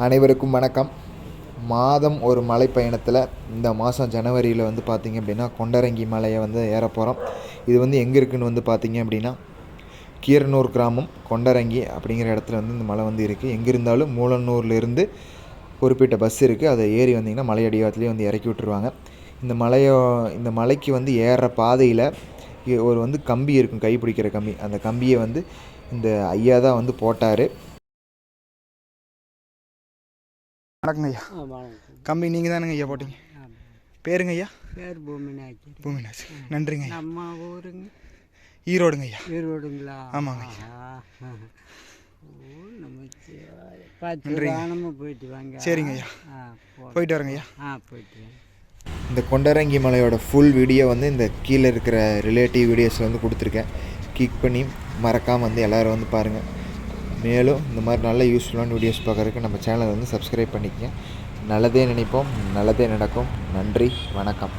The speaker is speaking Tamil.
அனைவருக்கும் வணக்கம். மாதம் ஒரு மலை பயணத்தில் இந்த மாதம் ஜனவரியில் வந்து பார்த்திங்க அப்படின்னா கொண்டரங்கி மலையை வந்து ஏற போகிறோம். இது வந்து எங்கே இருக்குதுன்னு வந்து பார்த்திங்க அப்படின்னா கீரனூர் கிராமம் கொண்டரங்கி அப்படிங்கிற இடத்துல வந்து இந்த மலை வந்து இருக்குது. எங்கே இருந்தாலும் மூலனூர்லேருந்து குறிப்பிட்ட பஸ் இருக்குது. அதை ஏறி வந்திங்கன்னா மலை அடிவாரத்துலேயே வந்து இறக்கி விட்டுருவாங்க. இந்த மலைக்கு வந்து ஏறுற பாதையில் ஒரு வந்து கம்பி இருக்கும், கைப்பிடிக்கிற கம்பி. அந்த கம்பியை வந்து இந்த ஐயா தான் வந்து போட்டார். வணக்கங்க ஐயா. கம்பி நீங்கள் தானுங்க ஐயா போட்டிங்க? பேருங்க ஐயா? பேர் பூமிநாச்சி. பூமிநாச்சி, நன்றிங்க. நம்ம ஊருங்க ஈரோடுங்க ஐயா. ஈரோடுங்களா? ஆமாங்க. நம்ம போயிட்டு வாங்க. சரிங்க ஐயா, போயிட்டு வரேங்க ஐயா. போயிட்டு. இந்த கொண்டரங்கி மலையோட ஃபுல் வீடியோ வந்து இந்த கீழே இருக்கிற ரிலேட்டிவ் வீடியோஸில் வந்து கொடுத்துருக்கேன். கிளிக் பண்ணி மறக்காமல் வந்து எல்லோரும் வந்து பாருங்கள். மேலும் இந்த மாதிரி நல்ல யூஸ்ஃபுல்லான வீடியோஸ் பார்க்குறதுக்கு நம்ம சேனலை வந்து சப்ஸ்கிரைப் பண்ணிக்கங்க. நல்லதே நினைப்போம், நல்லதே நடக்கும். நன்றி, வணக்கம்.